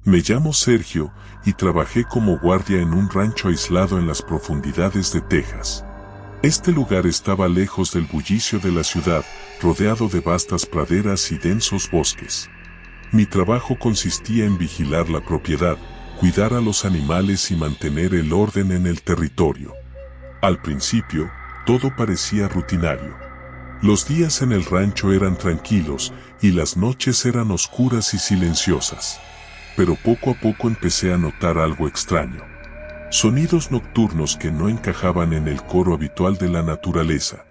Me llamo Sergio y trabajé como guardia en un rancho aislado en las profundidades de Texas. Este lugar estaba lejos del bullicio de la ciudad, rodeado de vastas praderas y densos bosques. Mi trabajo consistía en vigilar la propiedad, cuidar a los animales y mantener el orden en el territorio. Al principio, todo parecía rutinario. Los días en el rancho eran tranquilos y las noches eran oscuras y silenciosas. Pero poco a poco empecé a notar algo extraño. Sonidos nocturnos que no encajaban en el coro habitual de la naturaleza.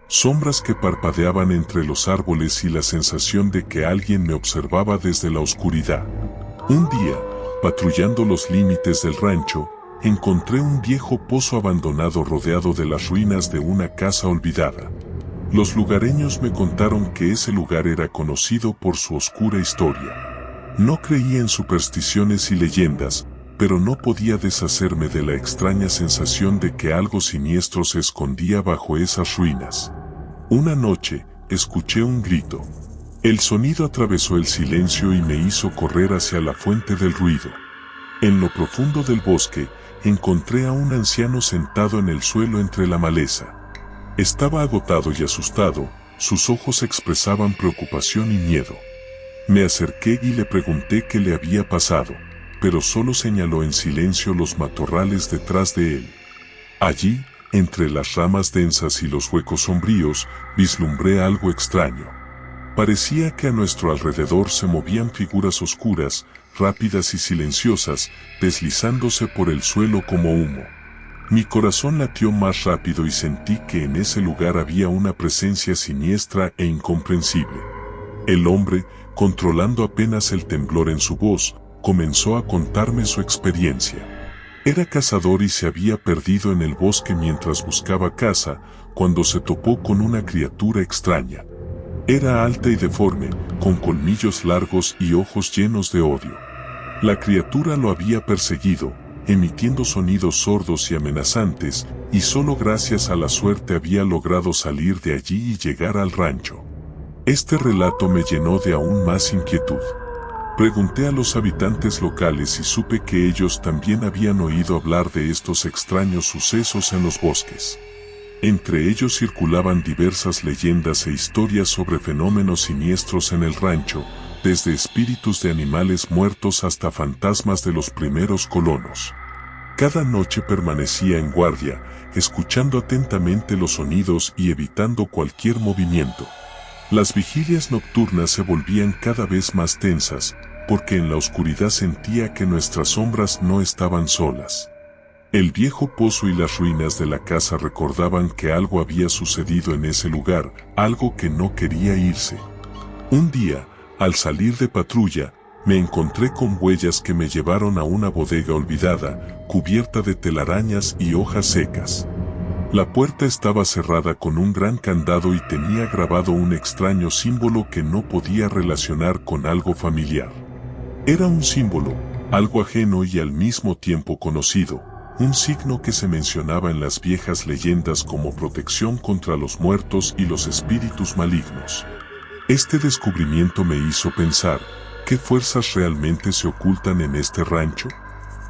Sombras que parpadeaban entre los árboles y la sensación de que alguien me observaba desde la oscuridad. Un día, patrullando los límites del rancho, encontré un viejo pozo abandonado rodeado de las ruinas de una casa olvidada. Los lugareños me contaron que ese lugar era conocido por su oscura historia. No creía en supersticiones y leyendas, pero no podía deshacerme de la extraña sensación de que algo siniestro se escondía bajo esas ruinas. Una noche, escuché un grito. El sonido atravesó el silencio y me hizo correr hacia la fuente del ruido. En lo profundo del bosque, encontré a un anciano sentado en el suelo entre la maleza. Estaba agotado y asustado, sus ojos expresaban preocupación y miedo. Me acerqué y le pregunté qué le había pasado, pero solo señaló en silencio los matorrales detrás de él. Allí, entre las ramas densas y los huecos sombríos, vislumbré algo extraño. Parecía que a nuestro alrededor se movían figuras oscuras, rápidas y silenciosas, deslizándose por el suelo como humo. Mi corazón latió más rápido y sentí que en ese lugar había una presencia siniestra e incomprensible. El hombre, controlando apenas el temblor en su voz, comenzó a contarme su experiencia. Era cazador y se había perdido en el bosque mientras buscaba caza, cuando se topó con una criatura extraña. Era alta y deforme, con colmillos largos y ojos llenos de odio. La criatura lo había perseguido, emitiendo sonidos sordos y amenazantes, y solo gracias a la suerte había logrado salir de allí y llegar al rancho. Este relato me llenó de aún más inquietud. Pregunté a los habitantes locales y supe que ellos también habían oído hablar de estos extraños sucesos en los bosques. Entre ellos circulaban diversas leyendas e historias sobre fenómenos siniestros en el rancho, desde espíritus de animales muertos hasta fantasmas de los primeros colonos. Cada noche permanecía en guardia, escuchando atentamente los sonidos y evitando cualquier movimiento. Las vigilias nocturnas se volvían cada vez más tensas, porque en la oscuridad sentía que nuestras sombras no estaban solas. El viejo pozo y las ruinas de la casa recordaban que algo había sucedido en ese lugar, algo que no quería irse. Un día, al salir de patrulla, me encontré con huellas que me llevaron a una bodega olvidada, cubierta de telarañas y hojas secas. La puerta estaba cerrada con un gran candado y tenía grabado un extraño símbolo que no podía relacionar con algo familiar. Era un símbolo, algo ajeno y al mismo tiempo conocido, un signo que se mencionaba en las viejas leyendas como protección contra los muertos y los espíritus malignos. Este descubrimiento me hizo pensar, ¿qué fuerzas realmente se ocultan en este rancho?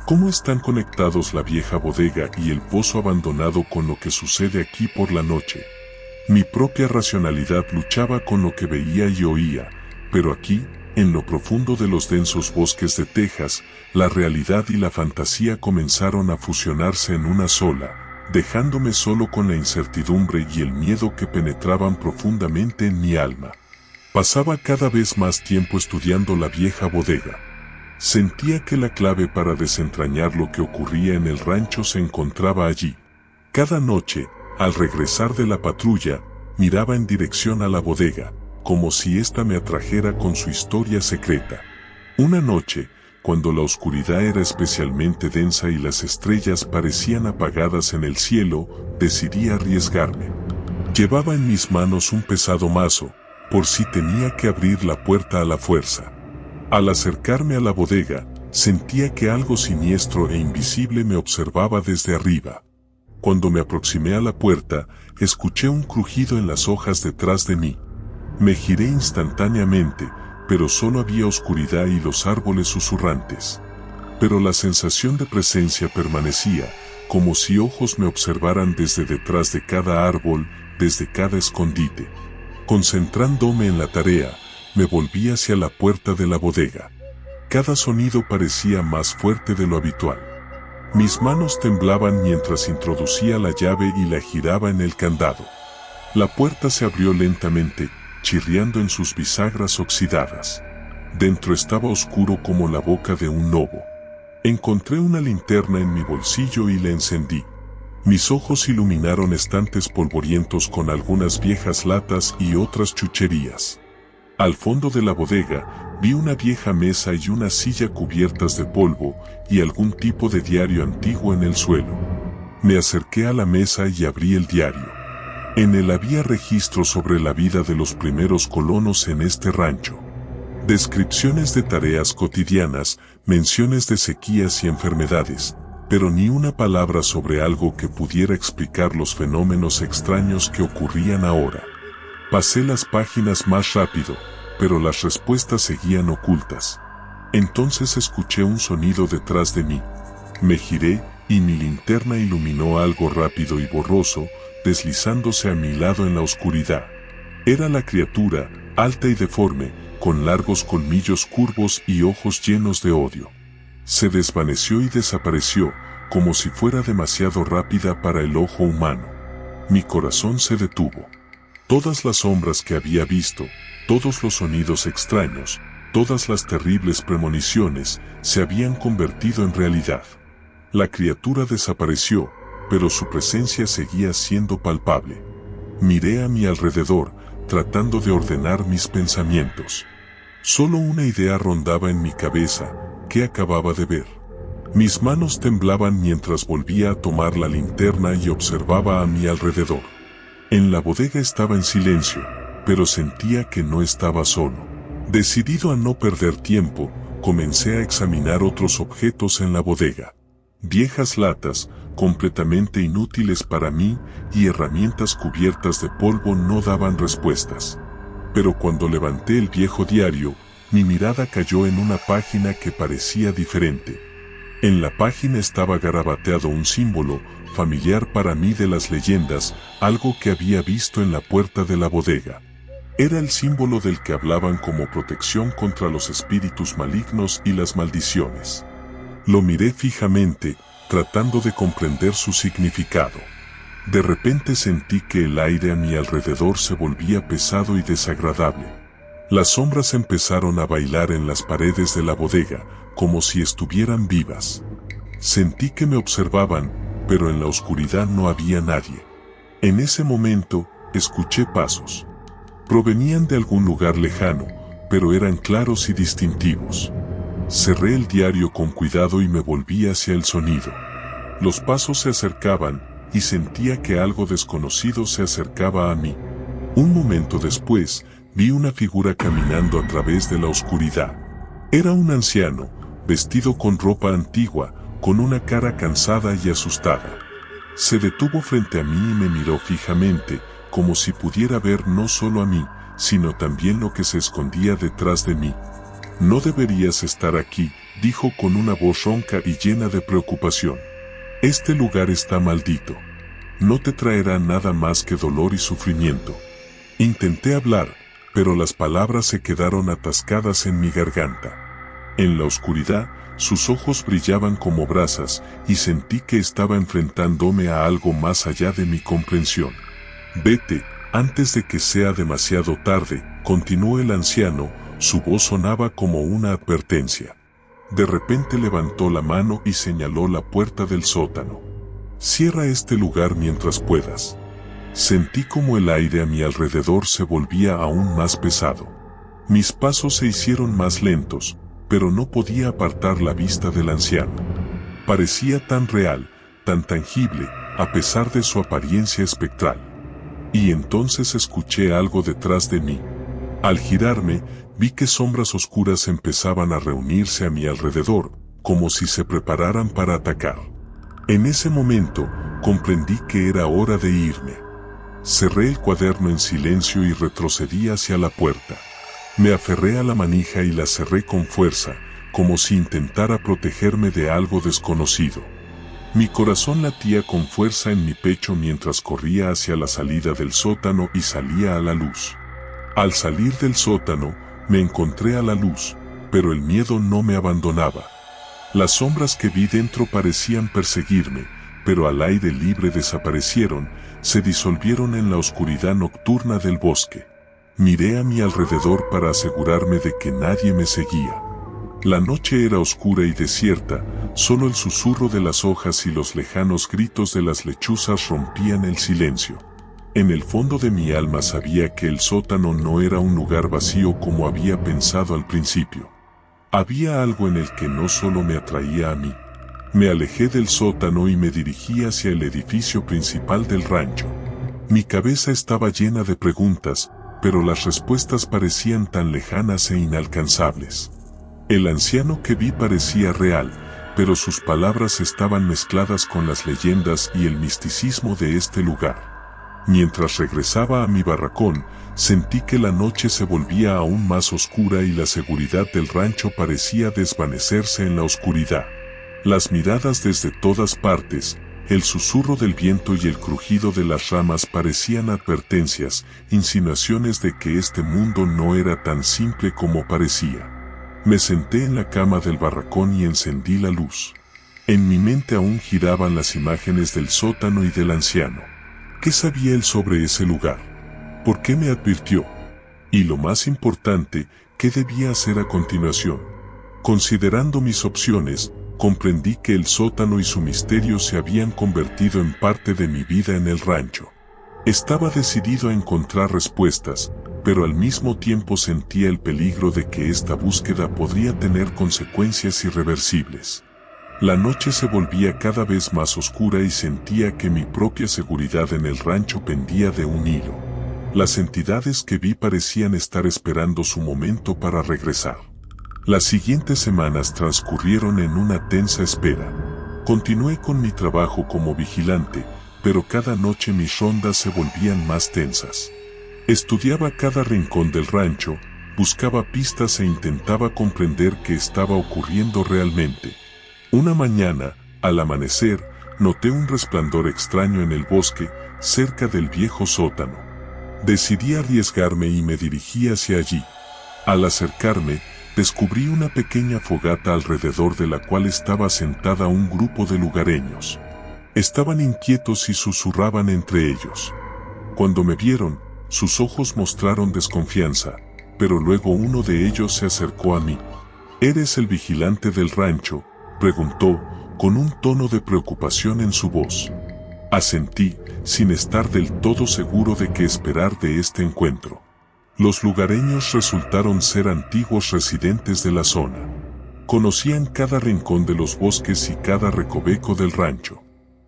¿Cómo están conectados la vieja bodega y el pozo abandonado con lo que sucede aquí por la noche? Mi propia racionalidad luchaba con lo que veía y oía, pero aquí, en lo profundo de los densos bosques de Texas, la realidad y la fantasía comenzaron a fusionarse en una sola, dejándome solo con la incertidumbre y el miedo que penetraban profundamente en mi alma. Pasaba cada vez más tiempo estudiando la vieja bodega. Sentía que la clave para desentrañar lo que ocurría en el rancho se encontraba allí. Cada noche, al regresar de la patrulla, miraba en dirección a la bodega, como si ésta me atrajera con su historia secreta. Una noche, cuando la oscuridad era especialmente densa y las estrellas parecían apagadas en el cielo, decidí arriesgarme. Llevaba en mis manos un pesado mazo, por si tenía que abrir la puerta a la fuerza. Al acercarme a la bodega, sentía que algo siniestro e invisible me observaba desde arriba. Cuando me aproximé a la puerta, escuché un crujido en las hojas detrás de mí. Me giré instantáneamente, pero solo había oscuridad y los árboles susurrantes. Pero la sensación de presencia permanecía, como si ojos me observaran desde detrás de cada árbol, desde cada escondite. Concentrándome en la tarea, me volví hacia la puerta de la bodega. Cada sonido parecía más fuerte de lo habitual. Mis manos temblaban mientras introducía la llave y la giraba en el candado. La puerta se abrió lentamente, chirriando en sus bisagras oxidadas. Dentro estaba oscuro como la boca de un lobo. Encontré una linterna en mi bolsillo y la encendí. Mis ojos iluminaron estantes polvorientos con algunas viejas latas y otras chucherías. Al fondo de la bodega, vi una vieja mesa y una silla cubiertas de polvo y algún tipo de diario antiguo en el suelo. Me acerqué a la mesa y abrí el diario. En él había registros sobre la vida de los primeros colonos en este rancho. Descripciones de tareas cotidianas, menciones de sequías y enfermedades, pero ni una palabra sobre algo que pudiera explicar los fenómenos extraños que ocurrían ahora. Pasé las páginas más rápido, pero las respuestas seguían ocultas. Entonces escuché un sonido detrás de mí. Me giré y mi linterna iluminó algo rápido y borroso, deslizándose a mi lado en la oscuridad. Era la criatura, alta y deforme, con largos colmillos curvos y ojos llenos de odio. Se desvaneció y desapareció, como si fuera demasiado rápida para el ojo humano. Mi corazón se detuvo. Todas las sombras que había visto, todos los sonidos extraños, todas las terribles premoniciones, se habían convertido en realidad. La criatura desapareció, pero su presencia seguía siendo palpable. Miré a mi alrededor, tratando de ordenar mis pensamientos. Solo una idea rondaba en mi cabeza: ¿qué acababa de ver? Mis manos temblaban mientras volvía a tomar la linterna y observaba a mi alrededor. En la bodega estaba en silencio, pero sentía que no estaba solo. Decidido a no perder tiempo, comencé a examinar otros objetos en la bodega. Viejas latas, completamente inútiles para mí, y herramientas cubiertas de polvo no daban respuestas. Pero cuando levanté el viejo diario, mi mirada cayó en una página que parecía diferente. En la página estaba garabateado un símbolo, familiar para mí de las leyendas, algo que había visto en la puerta de la bodega. Era el símbolo del que hablaban como protección contra los espíritus malignos y las maldiciones. Lo miré fijamente, tratando de comprender su significado. De repente sentí que el aire a mi alrededor se volvía pesado y desagradable. Las sombras empezaron a bailar en las paredes de la bodega, como si estuvieran vivas. Sentí que me observaban, pero en la oscuridad no había nadie. En ese momento, escuché pasos. Provenían de algún lugar lejano, pero eran claros y distintivos. Cerré el diario con cuidado y me volví hacia el sonido. Los pasos se acercaban, y sentía que algo desconocido se acercaba a mí. Un momento después, vi una figura caminando a través de la oscuridad. Era un anciano, vestido con ropa antigua, con una cara cansada y asustada. Se detuvo frente a mí y me miró fijamente, como si pudiera ver no solo a mí, sino también lo que se escondía detrás de mí. «No deberías estar aquí», dijo con una voz ronca y llena de preocupación. «Este lugar está maldito. No te traerá nada más que dolor y sufrimiento». Intenté hablar, pero las palabras se quedaron atascadas en mi garganta. En la oscuridad, sus ojos brillaban como brasas, y sentí que estaba enfrentándome a algo más allá de mi comprensión. «Vete, antes de que sea demasiado tarde», continuó el anciano, su voz sonaba como una advertencia. De repente levantó la mano y señaló la puerta del sótano. «Cierra este lugar mientras puedas». Sentí como el aire a mi alrededor se volvía aún más pesado. Mis pasos se hicieron más lentos, pero no podía apartar la vista del anciano. Parecía tan real, tan tangible, a pesar de su apariencia espectral. Y entonces escuché algo detrás de mí. Al girarme, vi que sombras oscuras empezaban a reunirse a mi alrededor, como si se prepararan para atacar. En ese momento, comprendí que era hora de irme. Cerré el cuaderno en silencio y retrocedí hacia la puerta. Me aferré a la manija y la cerré con fuerza, como si intentara protegerme de algo desconocido. Mi corazón latía con fuerza en mi pecho mientras corría hacia la salida del sótano y salía a la luz. Al salir del sótano, me encontré a la luz, pero el miedo no me abandonaba. Las sombras que vi dentro parecían perseguirme, pero al aire libre desaparecieron, se disolvieron en la oscuridad nocturna del bosque. Miré a mi alrededor para asegurarme de que nadie me seguía. La noche era oscura y desierta, solo el susurro de las hojas y los lejanos gritos de las lechuzas rompían el silencio. En el fondo de mi alma sabía que el sótano no era un lugar vacío como había pensado al principio. Había algo en el que no solo me atraía a mí. Me alejé del sótano y me dirigí hacia el edificio principal del rancho. Mi cabeza estaba llena de preguntas, pero las respuestas parecían tan lejanas e inalcanzables. El anciano que vi parecía real, pero sus palabras estaban mezcladas con las leyendas y el misticismo de este lugar. Mientras regresaba a mi barracón, sentí que la noche se volvía aún más oscura y la seguridad del rancho parecía desvanecerse en la oscuridad. Las miradas desde todas partes, el susurro del viento y el crujido de las ramas parecían advertencias, insinuaciones de que este mundo no era tan simple como parecía. Me senté en la cama del barracón y encendí la luz. En mi mente aún giraban las imágenes del sótano y del anciano. ¿Qué sabía él sobre ese lugar? ¿Por qué me advirtió? Y lo más importante, ¿qué debía hacer a continuación? Considerando mis opciones, comprendí que el sótano y su misterio se habían convertido en parte de mi vida en el rancho. Estaba decidido a encontrar respuestas, pero al mismo tiempo sentía el peligro de que esta búsqueda podría tener consecuencias irreversibles. La noche se volvía cada vez más oscura y sentía que mi propia seguridad en el rancho pendía de un hilo. Las entidades que vi parecían estar esperando su momento para regresar. Las siguientes semanas transcurrieron en una tensa espera. Continué con mi trabajo como vigilante, pero cada noche mis rondas se volvían más tensas. Estudiaba cada rincón del rancho, buscaba pistas e intentaba comprender qué estaba ocurriendo realmente. Una mañana, al amanecer, noté un resplandor extraño en el bosque, cerca del viejo sótano. Decidí arriesgarme y me dirigí hacia allí. Al acercarme, descubrí una pequeña fogata alrededor de la cual estaba sentada un grupo de lugareños. Estaban inquietos y susurraban entre ellos. Cuando me vieron, sus ojos mostraron desconfianza, pero luego uno de ellos se acercó a mí. ¿Eres el vigilante del rancho?, preguntó, con un tono de preocupación en su voz. Asentí, sin estar del todo seguro de qué esperar de este encuentro. Los lugareños resultaron ser antiguos residentes de la zona. Conocían cada rincón de los bosques y cada recoveco del rancho.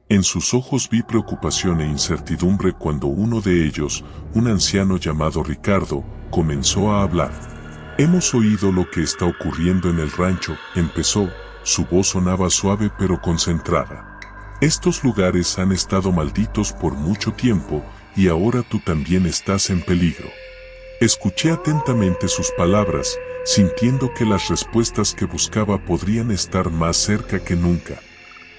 En sus ojos vi preocupación e incertidumbre cuando uno de ellos, un anciano llamado Ricardo, comenzó a hablar. Hemos oído lo que está ocurriendo en el rancho, empezó. Su voz sonaba suave pero concentrada. Estos lugares han estado malditos por mucho tiempo y ahora tú también estás en peligro. Escuché atentamente sus palabras, sintiendo que las respuestas que buscaba podrían estar más cerca que nunca.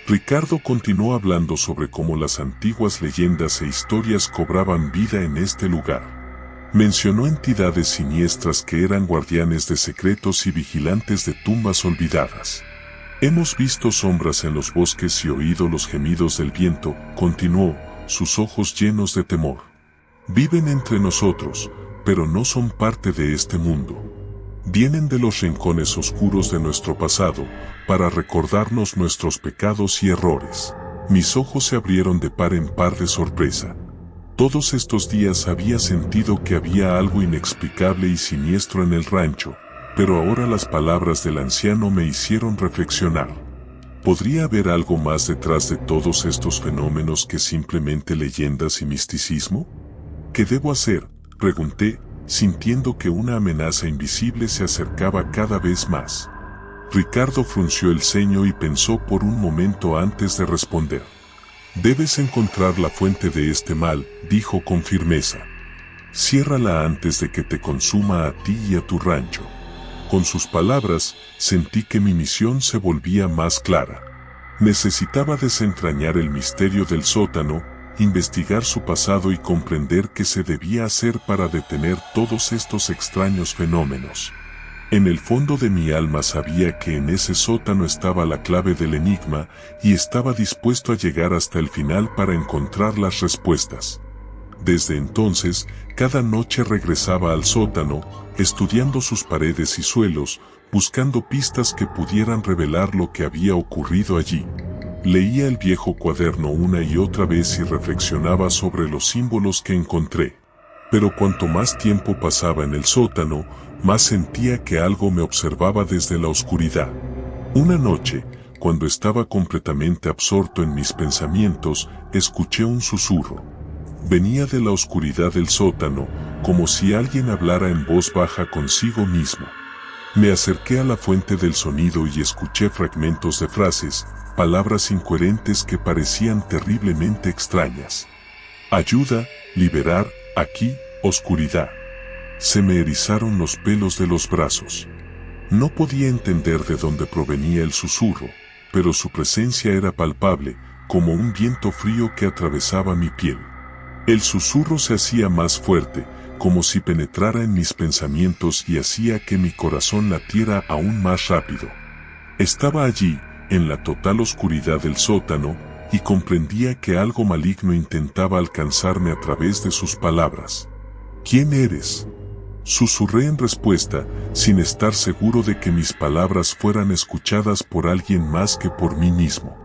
Ricardo continuó hablando sobre cómo las antiguas leyendas e historias cobraban vida en este lugar. Mencionó entidades siniestras que eran guardianes de secretos y vigilantes de tumbas olvidadas. Hemos visto sombras en los bosques y oído los gemidos del viento, continuó, sus ojos llenos de temor. Viven entre nosotros, pero no son parte de este mundo. Vienen de los rincones oscuros de nuestro pasado, para recordarnos nuestros pecados y errores. Mis ojos se abrieron de par en par de sorpresa. Todos estos días había sentido que había algo inexplicable y siniestro en el rancho, pero ahora las palabras del anciano me hicieron reflexionar. ¿Podría haber algo más detrás de todos estos fenómenos que simplemente leyendas y misticismo? ¿Qué debo hacer?, pregunté, sintiendo que una amenaza invisible se acercaba cada vez más. Ricardo frunció el ceño y pensó por un momento antes de responder. Debes encontrar la fuente de este mal, dijo con firmeza. Ciérrala antes de que te consuma a ti y a tu rancho. Con sus palabras, sentí que mi misión se volvía más clara. Necesitaba desentrañar el misterio del sótano, investigar su pasado y comprender qué se debía hacer para detener todos estos extraños fenómenos. En el fondo de mi alma sabía que en ese sótano estaba la clave del enigma y estaba dispuesto a llegar hasta el final para encontrar las respuestas. Desde entonces, cada noche regresaba al sótano, estudiando sus paredes y suelos, buscando pistas que pudieran revelar lo que había ocurrido allí. Leía el viejo cuaderno una y otra vez y reflexionaba sobre los símbolos que encontré. Pero cuanto más tiempo pasaba en el sótano, más sentía que algo me observaba desde la oscuridad. Una noche, cuando estaba completamente absorto en mis pensamientos, escuché un susurro. Venía de la oscuridad del sótano, como si alguien hablara en voz baja consigo mismo. Me acerqué a la fuente del sonido y escuché fragmentos de frases, palabras incoherentes que parecían terriblemente extrañas. Ayuda, liberar, aquí, oscuridad. Se me erizaron los pelos de los brazos. No podía entender de dónde provenía el susurro, pero su presencia era palpable, como un viento frío que atravesaba mi piel. El susurro se hacía más fuerte, como si penetrara en mis pensamientos y hacía que mi corazón latiera aún más rápido. Estaba allí, en la total oscuridad del sótano, y comprendía que algo maligno intentaba alcanzarme a través de sus palabras. ¿Quién eres?, susurré en respuesta, sin estar seguro de que mis palabras fueran escuchadas por alguien más que por mí mismo.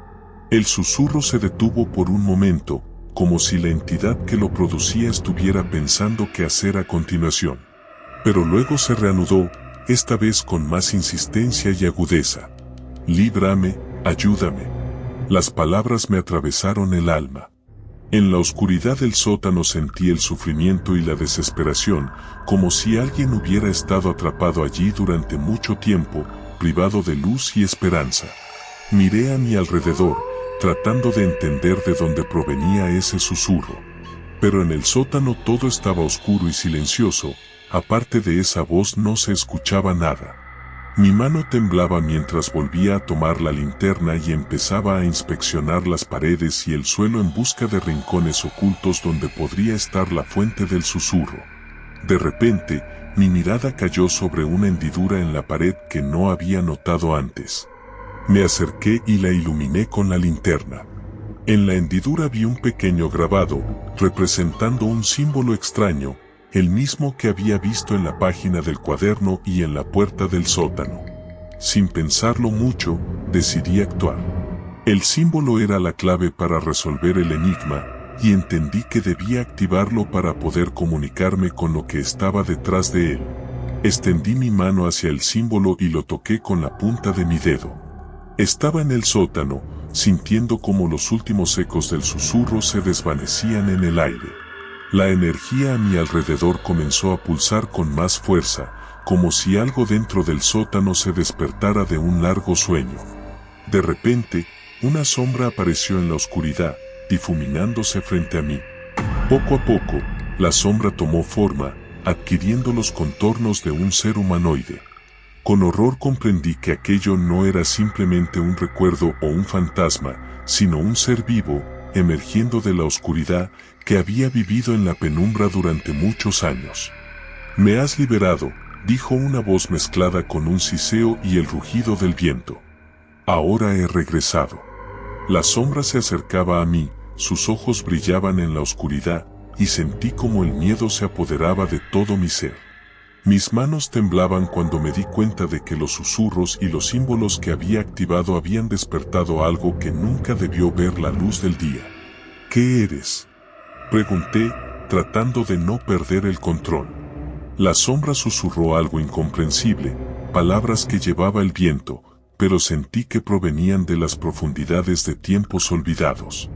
El susurro se detuvo por un momento, como si la entidad que lo producía estuviera pensando qué hacer a continuación. Pero luego se reanudó, esta vez con más insistencia y agudeza. Líbrame, ayúdame. Las palabras me atravesaron el alma. En la oscuridad del sótano sentí el sufrimiento y la desesperación, como si alguien hubiera estado atrapado allí durante mucho tiempo, privado de luz y esperanza. Miré a mi alrededor, tratando de entender de dónde provenía ese susurro. Pero en el sótano todo estaba oscuro y silencioso, aparte de esa voz no se escuchaba nada. Mi mano temblaba mientras volvía a tomar la linterna y empezaba a inspeccionar las paredes y el suelo en busca de rincones ocultos donde podría estar la fuente del susurro. De repente, mi mirada cayó sobre una hendidura en la pared que no había notado antes. Me acerqué y la iluminé con la linterna. En la hendidura vi un pequeño grabado, representando un símbolo extraño, el mismo que había visto en la página del cuaderno y en la puerta del sótano. Sin pensarlo mucho, decidí actuar. El símbolo era la clave para resolver el enigma, y entendí que debía activarlo para poder comunicarme con lo que estaba detrás de él. Extendí mi mano hacia el símbolo y lo toqué con la punta de mi dedo. Estaba en el sótano, sintiendo como los últimos ecos del susurro se desvanecían en el aire. La energía a mi alrededor comenzó a pulsar con más fuerza, como si algo dentro del sótano se despertara de un largo sueño. De repente, una sombra apareció en la oscuridad, difuminándose frente a mí. Poco a poco, la sombra tomó forma, adquiriendo los contornos de un ser humanoide. Con horror comprendí que aquello no era simplemente un recuerdo o un fantasma, sino un ser vivo, emergiendo de la oscuridad, que había vivido en la penumbra durante muchos años. «Me has liberado», dijo una voz mezclada con un siseo y el rugido del viento. «Ahora he regresado». La sombra se acercaba a mí, sus ojos brillaban en la oscuridad, y sentí como el miedo se apoderaba de todo mi ser. Mis manos temblaban cuando me di cuenta de que los susurros y los símbolos que había activado habían despertado algo que nunca debió ver la luz del día. «¿Qué eres?», pregunté, tratando de no perder el control. La sombra susurró algo incomprensible, palabras que llevaba el viento, pero sentí que provenían de las profundidades de tiempos olvidados.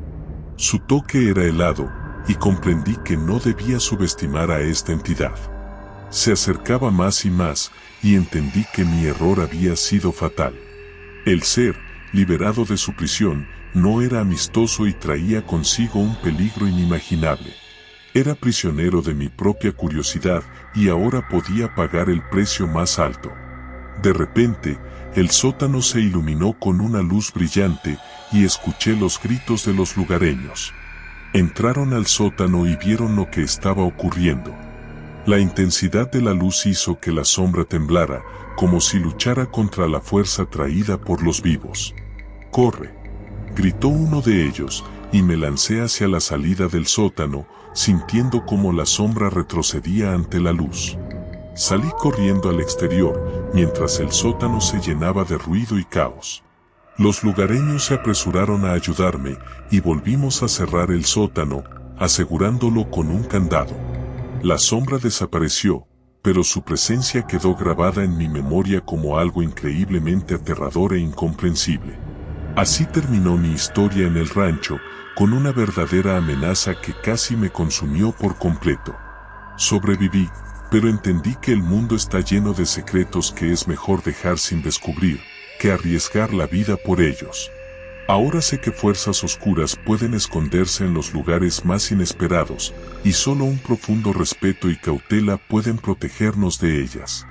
Su toque era helado, y comprendí que no debía subestimar a esta entidad. Se acercaba más y más, y entendí que mi error había sido fatal. El ser, liberado de su prisión, no era amistoso y traía consigo un peligro inimaginable. Era prisionero de mi propia curiosidad y ahora podía pagar el precio más alto. De repente, el sótano se iluminó con una luz brillante y escuché los gritos de los lugareños. Entraron al sótano y vieron lo que estaba ocurriendo. La intensidad de la luz hizo que la sombra temblara, como si luchara contra la fuerza traída por los vivos. «¡Corre!», gritó uno de ellos, y me lancé hacia la salida del sótano, sintiendo como la sombra retrocedía ante la luz. Salí corriendo al exterior, mientras el sótano se llenaba de ruido y caos. Los lugareños se apresuraron a ayudarme, y volvimos a cerrar el sótano, asegurándolo con un candado. La sombra desapareció, pero su presencia quedó grabada en mi memoria como algo increíblemente aterrador e incomprensible. Así terminó mi historia en el rancho, con una verdadera amenaza que casi me consumió por completo. Sobreviví, pero entendí que el mundo está lleno de secretos que es mejor dejar sin descubrir, que arriesgar la vida por ellos. Ahora sé que fuerzas oscuras pueden esconderse en los lugares más inesperados, y solo un profundo respeto y cautela pueden protegernos de ellas.